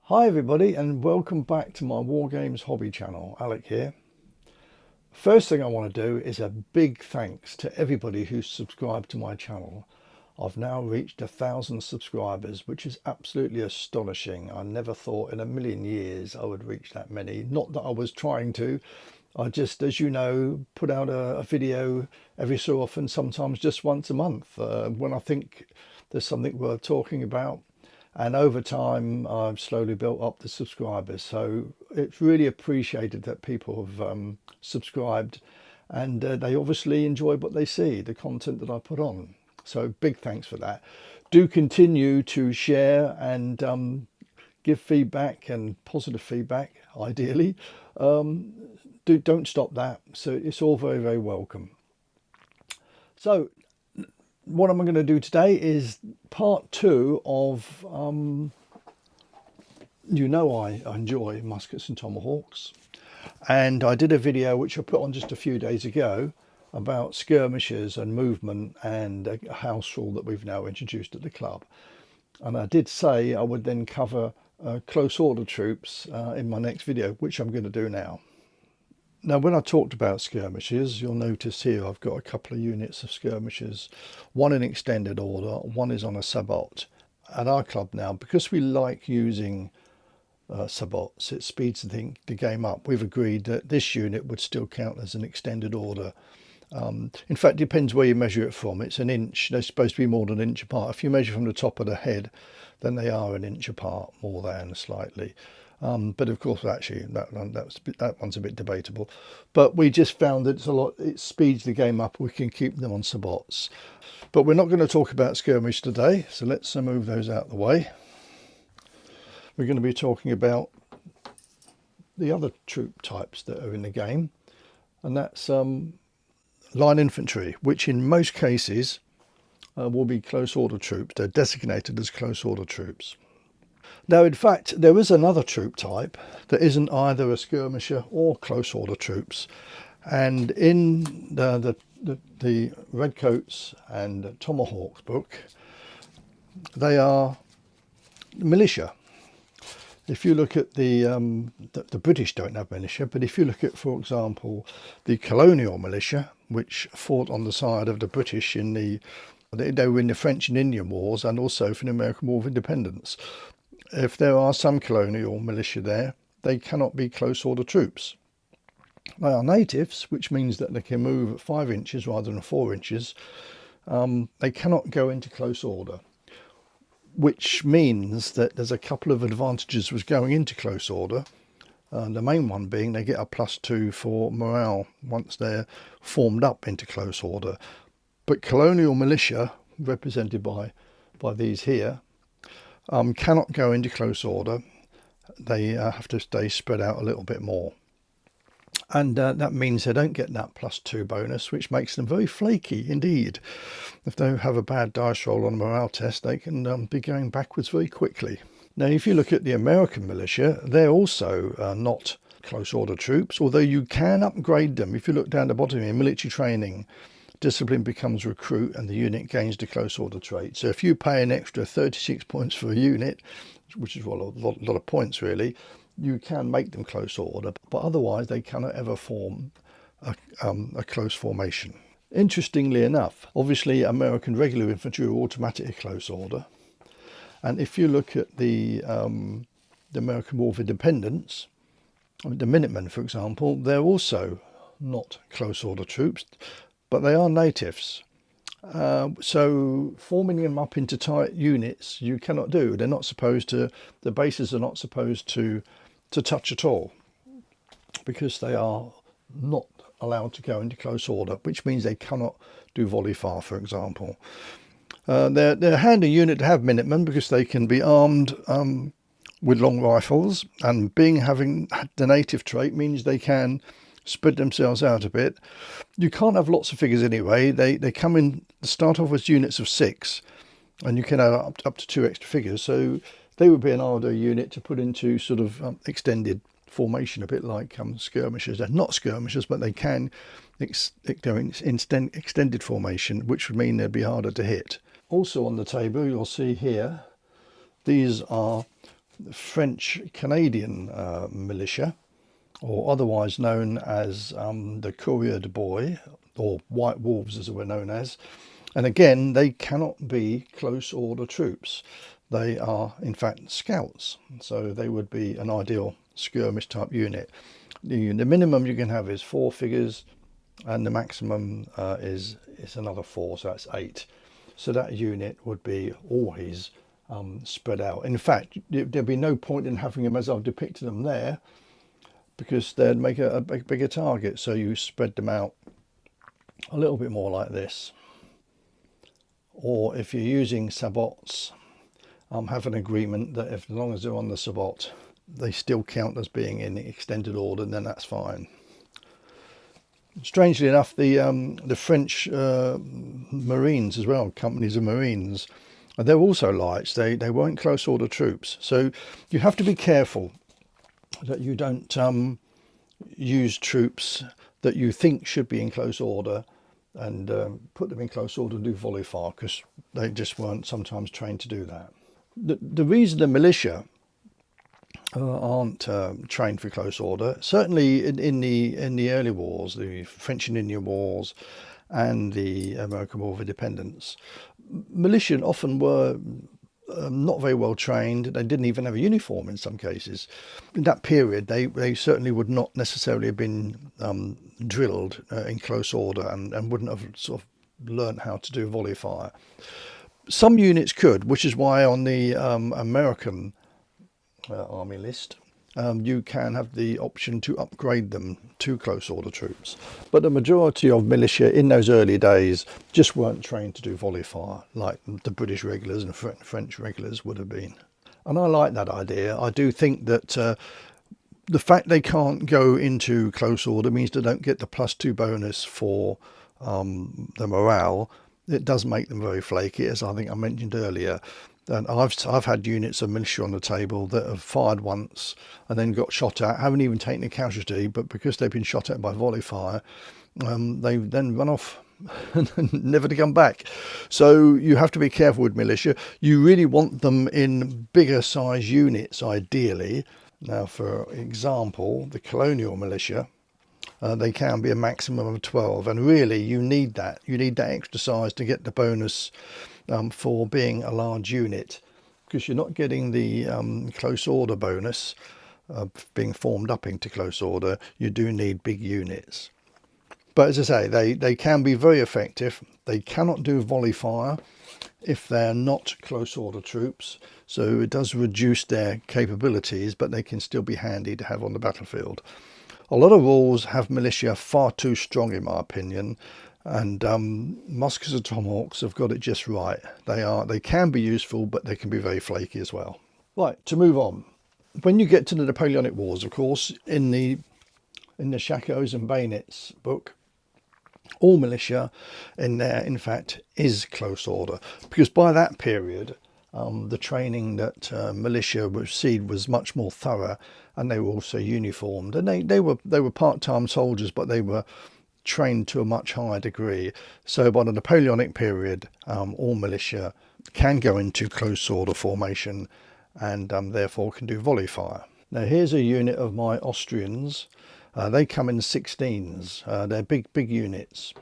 Hi everybody and welcome back to my War Games hobby channel. Alec here. First thing I want to do is a big thanks to everybody who's subscribed to my channel. I've now reached 1,000 subscribers, which is absolutely astonishing. I never thought in a million years I would reach that many. Not that I was trying to. I just, as you know, put out a video every so often, sometimes just once a month, when I think there's something worth talking about. And over time, I've slowly built up the subscribers. So it's really appreciated that people have subscribed, and they obviously enjoy what they see, the content that I put on. So big thanks for that. Do continue to share and give feedback, and positive feedback, ideally. Don't stop that. So it's all very, very welcome. So what I'm going to do today is part two of, I enjoy muskets and tomahawks. And I did a video which I put on just a few days ago about skirmishes and movement and a house rule that we've now introduced at the club. And I did say I would then cover close order troops in my next video, which I'm going to do now. Now, when I talked about skirmishes, you'll notice here I've got a couple of units of skirmishes, one in extended order, one is on a sabot. At our club now, because we like using sabots, it speeds the game up. We've agreed that this unit would still count as an extended order. In fact, it depends where you measure it from. It's an inch. They're supposed to be more than an inch apart. If you measure from the top of the head, then they are an inch apart, more than slightly. But of course, actually, that one's a bit debatable. But we just found that it speeds the game up. We can keep them on sabots. But we're not going to talk about skirmish today, so let's move those out of the way. We're going to be talking about the other troop types that are in the game, and that's line infantry, which in most cases will be close order troops. They're designated as close order troops. Now, in fact, there is another troop type that isn't either a skirmisher or close order troops. And in the Redcoats and Tomahawks book, they are militia. If you look at the British don't have militia, but if you look at, for example, the colonial militia, which fought on the side of the British they were in the French and Indian Wars and also for the American War of Independence. If there are some colonial militia there, they cannot be close order troops. They are natives, which means that they can move at 5 inches rather than 4 inches. They cannot go into close order, which means that there's a couple of advantages with going into close order. The main one being they get a +2 for morale once they're formed up into close order. But colonial militia, represented by these here, cannot go into close order. They have to stay spread out a little bit more. And that means they don't get that +2 bonus, which makes them very flaky indeed. If they have a bad dice roll on a morale test, they can be going backwards very quickly. Now, if you look at the American militia, they're also not close order troops, although you can upgrade them. If you look down the bottom here, military training, discipline becomes recruit, and the unit gains the close order trait. So if you pay an extra 36 points for a unit, which is a lot of points really, you can make them close order, but otherwise they cannot ever form a close formation. Interestingly enough, obviously American regular infantry are automatically close order, and if you look at the American War of Independence, the Minutemen, for example, they're also not close order troops, but they are natives. So forming them up into tight units you cannot do. They're not supposed to, the bases are not supposed to touch at all, because they are not allowed to go into close order, which means they cannot do volley fire, for example. They're a handy unit to have, Minutemen, because they can be armed with long rifles, and having the native trait means they can spread themselves out a bit. You can't have lots of figures anyway. They come in, start off as units of 6, and you can add up to 2 extra figures. So they would be an ideal unit to put into sort of extended formation, a bit like skirmishers. They're not skirmishers, but they can go in extended formation, which would mean they'd be harder to hit. Also on the table, you'll see here, these are French-Canadian militia, or otherwise known as the Courrier de Bois, or White Wolves as we're known as. And again, they cannot be close order troops. They are in fact scouts, so they would be an ideal skirmish type unit. The minimum you can have is 4 figures, and the maximum is another 4, so that's 8. So that unit would be always spread out. In fact, there'd be no point in having them as I've depicted them there, because they'd make a bigger target. So you spread them out a little bit more like this. Or if you're using sabots, have an agreement that as long as they're on the sabot, they still count as being in extended order, then that's fine. Strangely enough, the French Marines as well, companies of Marines, they're also lights. They weren't close order troops. So you have to be careful that you don't use troops that you think should be in close order and put them in close order and do volley fire, because they just weren't sometimes trained to do that. The reason the militia aren't trained for close order, certainly in the early wars, the French and Indian Wars and the American War of Independence, militia often were not very well trained. They didn't even have a uniform in some cases. In that period, they certainly would not necessarily have been drilled in close order and wouldn't have sort of learned how to do volley fire. Some units could, which is why on the American army list, you can have the option to upgrade them to close order troops. But the majority of militia in those early days just weren't trained to do volley fire like the British regulars and French regulars would have been. And I like that idea. I do think that the fact they can't go into close order means they don't get the +2 bonus for the morale. It does make them very flaky, as I think I mentioned earlier. And I've had units of militia on the table that have fired once and then got shot at, haven't even taken a casualty, but because they've been shot at by volley fire, they then run off never to come back. So you have to be careful with militia. You really want them in bigger size units, ideally. Now, for example, the colonial militia, they can be a maximum of 12, and really you need that. You need that extra size to get the bonus for being a large unit, because you're not getting the close order bonus being formed up into close order. You do need big units. But as I say, they can be very effective. They cannot do volley fire if they're not close order troops, so it does reduce their capabilities, but they can still be handy to have on the battlefield. A lot of rules have militia far too strong, in my opinion, and Muskets and Tomahawks have got it just right. They can be useful, but they can be very flaky as well. Right, to move on. When you get to the Napoleonic Wars, of course, in the Shakoes and Bayonets book, all militia in there, in fact, is close order, because by that period, the training that militia received was much more thorough, and they were also uniformed, and they were part-time soldiers, but they were trained to a much higher degree. So by the Napoleonic period, all militia can go into close order formation and therefore can do volley fire. Now here's a unit of my Austrians. They come in 16s. They're big units.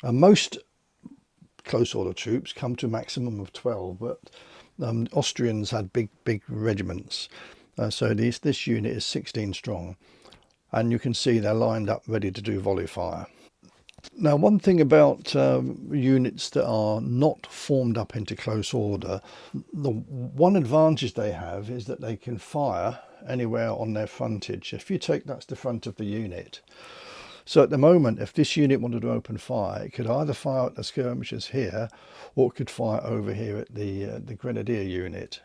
Most close order troops come to a maximum of 12, but Austrians had big regiments. So this unit is 16 strong, and you can see they're lined up ready to do volley fire. Now, one thing about units that are not formed up into close order, the one advantage they have is that they can fire anywhere on their frontage. If you take that's the front of the unit. So at the moment, if this unit wanted to open fire, it could either fire at the skirmishers here, or it could fire over here at the grenadier unit.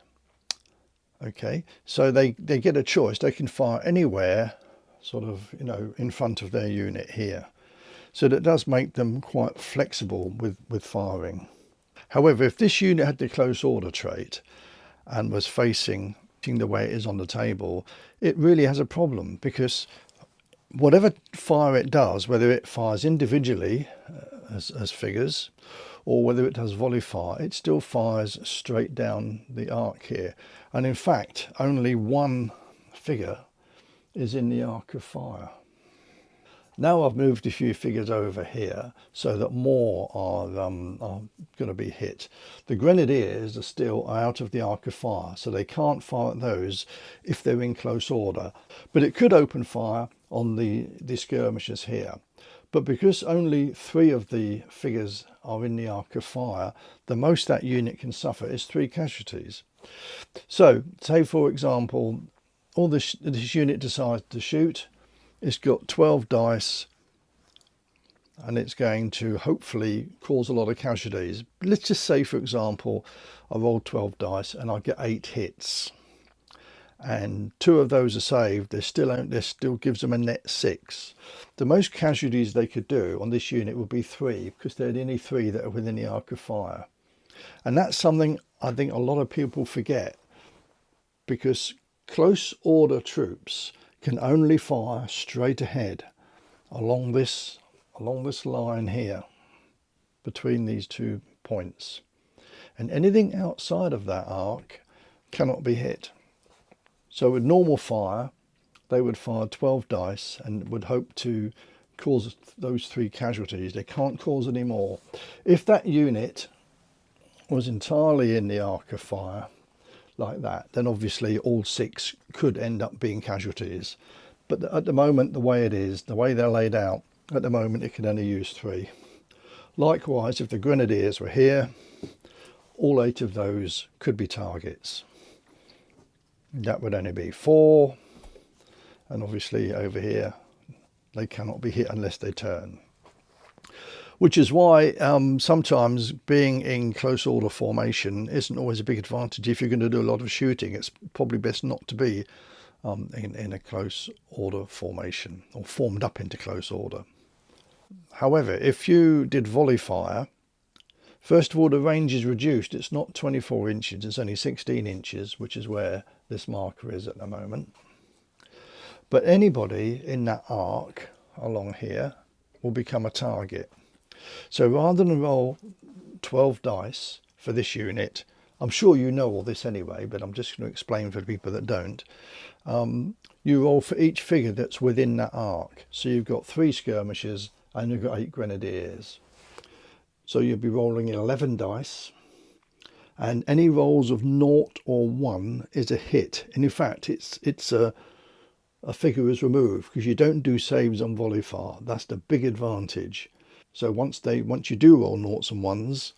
Okay, so they get a choice. They can fire anywhere, sort of, in front of their unit here. So that does make them quite flexible with firing. However, if this unit had the close order trait and was facing the way it is on the table, it really has a problem, because whatever fire it does, whether it fires individually as figures, or whether it does volley fire, it still fires straight down the arc here. And in fact, only one figure is in the arc of fire. Now I've moved a few figures over here so that more are going to be hit. The grenadiers are still out of the arc of fire, so they can't fire at those if they're in close order. But it could open fire on the skirmishers here. But because only 3 of the figures are in the arc of fire, the most that unit can suffer is 3 casualties. So, say for example, all this unit decides to shoot. It's got 12 dice and it's going to hopefully cause a lot of casualties. Let's just say, for example, I rolled 12 dice and I get 8 hits. And 2 of those are saved. This still gives them a net 6. The most casualties they could do on this unit would be 3, because there are only 3 that are within the arc of fire. And that's something I think a lot of people forget, because close order troops can only fire straight ahead along this line here between these 2 points, and anything outside of that arc cannot be hit. So with normal fire, they would fire 12 dice and would hope to cause those 3 casualties. They can't cause any more. If that unit was entirely in the arc of fire like that, then obviously all 6 could end up being casualties. But at the moment, the way it is, the way they're laid out, at the moment it can only use 3. Likewise, if the grenadiers were here, all 8 of those could be targets. That would only be 4, and obviously over here they cannot be hit unless they turn. Which is why sometimes being in close order formation isn't always a big advantage. If you're going to do a lot of shooting, it's probably best not to be in a close order formation, or formed up into close order. However, if you did volley fire, first of all, the range is reduced. It's not 24 inches, it's only 16 inches, which is where this marker is at the moment. But anybody in that arc along here will become a target. So rather than roll 12 dice for this unit, I'm sure you know all this anyway, but I'm just going to explain for the people that don't. You roll for each figure that's within that arc. So you've got 3 skirmishers and you've got 8 grenadiers. So you'll be rolling 11 dice, and any rolls of 0 or 1 is a hit. And in fact, it's a figure is removed, because you don't do saves on volley fire. That's the big advantage. So once you do roll 0s and 1s,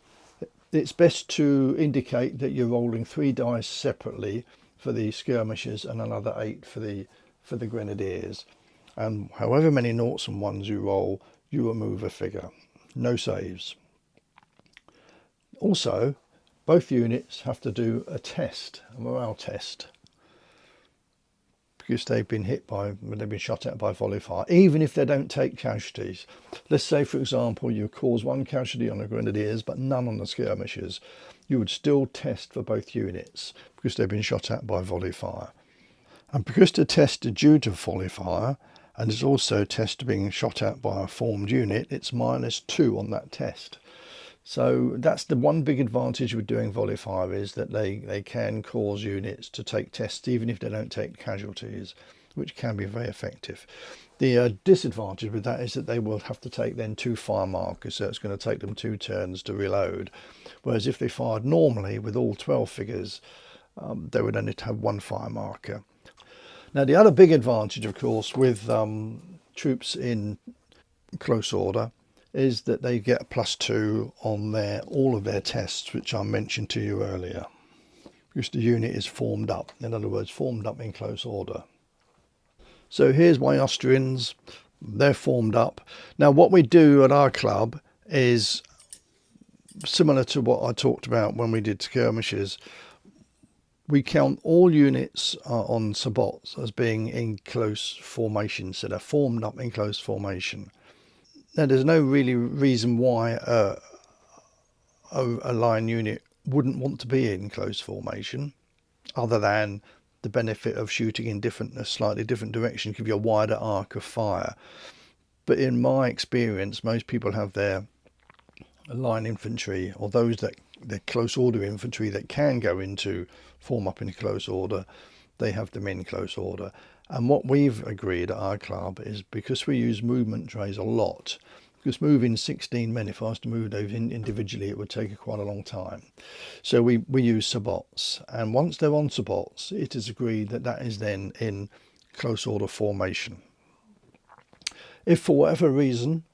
it's best to indicate that you're rolling 3 dice separately for the skirmishers and another 8 for the grenadiers. And however many 0s and 1s you roll, you remove a figure. No saves. Also, both units have to do a test, a morale test, because they've been shot at by volley fire, even if they don't take casualties. Let's say, for example, you cause 1 casualty on the grenadiers but none on the skirmishers. You would still test for both units because they've been shot at by volley fire. And because the test is due to volley fire, and it's also a test being shot at by a formed unit, it's -2 on that test. So that's the one big advantage with doing volley fire, is that they can cause units to take tests even if they don't take casualties, which can be very effective. The disadvantage with that is that they will have to take then 2 fire markers, so it's going to take them 2 turns to reload. Whereas if they fired normally with all 12 figures, they would only have 1 fire marker. Now the other big advantage, of course, with troops in close order is that they get +2 on all of their tests, which I mentioned to you earlier, because the unit is formed up. In other words, formed up in close order. So here's my Austrians. They're formed up. Now what we do at our club is similar to what I talked about when we did skirmishes. We count all units on sabots as being in close formation, so they're formed up in close formation. Now, there's no really reason why a line unit wouldn't want to be in close formation, other than the benefit of shooting in a slightly different direction, give you a wider arc of fire. But in my experience, most people have their line infantry, or those that they're close order infantry that can go into form up in close order, they have them in close order. And what we've agreed at our club is, because we use movement trays a lot, because moving 16 men, if I was to move those individually, it would take quite a long time. So we use sabots, and once they're on sabots, it is agreed that that is then in close order formation. If for whatever reason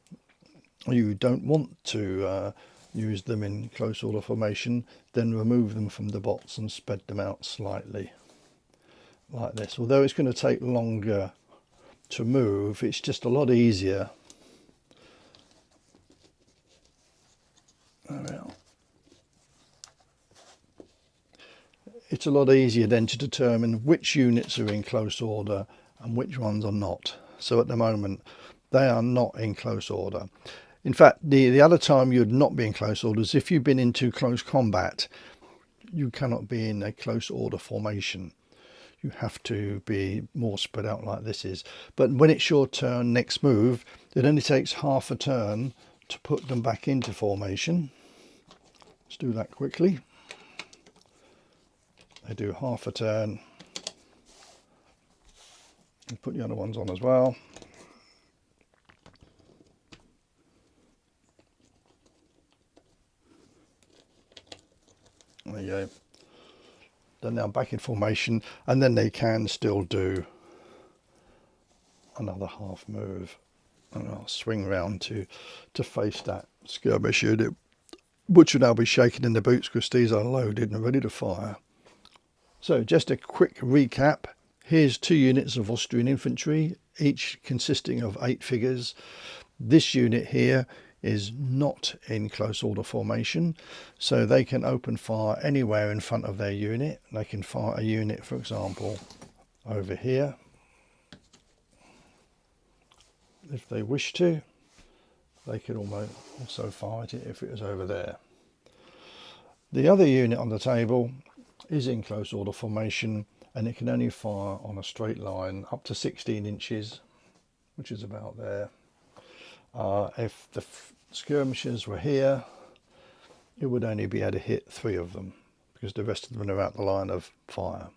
you don't want to use them in close order formation, then remove them from the bots and spread them out slightly like this. Although it's going to take longer to move, it's just a lot easier. It's a lot easier then to determine which units are in close order and which ones are not. So at the moment they are not in close order. In fact, the other time you'd not be in close order is if you've been into close combat. You cannot be in a close order formation. You have to be more spread out like this is. But when it's your turn next move, it only takes half a turn to put them back into formation. Let's do that quickly. They do half a turn. And put the other ones on as well. There you go. Then they're back in formation, and then they can still do another half move. And I'll swing round to face that skirmish unit, which will now be shaken in the boots because these are loaded and ready to fire. So just a quick recap. Here's 2 units of Austrian infantry, each consisting of 8 figures. This unit here is not in close order formation, so they can open fire anywhere in front of their unit. They can fire a unit, for example, over here if they wish to. They could also fire it if it was over there. The other unit on the table is in close order formation, and it can only fire on a straight line up to 16 inches, which is about there. If the skirmishers were here, it would only be able to hit 3 of them because the rest of them are out the line of fire.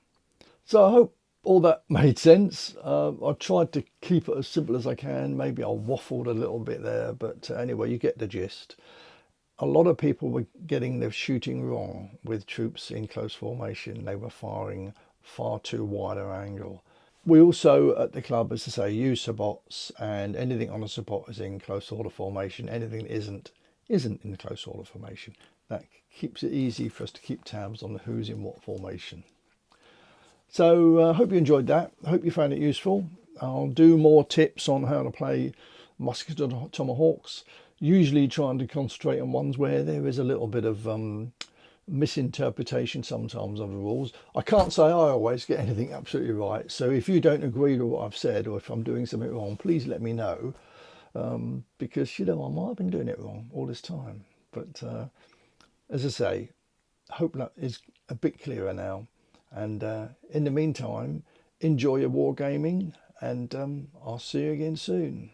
So I hope all that made sense. I tried to keep it as simple as I can. Maybe I waffled a little bit there, but anyway, you get the gist. A lot of people were getting their shooting wrong with troops in close formation. They were firing far too wide an angle. We also at the club, as I say, use sabots, and anything on a sabot is in close order formation. Anything that isn't in close order formation. That keeps it easy for us to keep tabs on who's in what formation. So I hope you enjoyed that. I hope you found it useful. I'll do more tips on how to play Musket Tomahawks, usually trying to concentrate on ones where there is a little bit of misinterpretation sometimes of the rules. I can't say I always get anything absolutely right, so if you don't agree with what I've said, or if I'm doing something wrong, please let me know, because, you know, I might have been doing it wrong all this time. But as I say, I hope that is a bit clearer now, and in the meantime, enjoy your wargaming, and I'll see you again soon.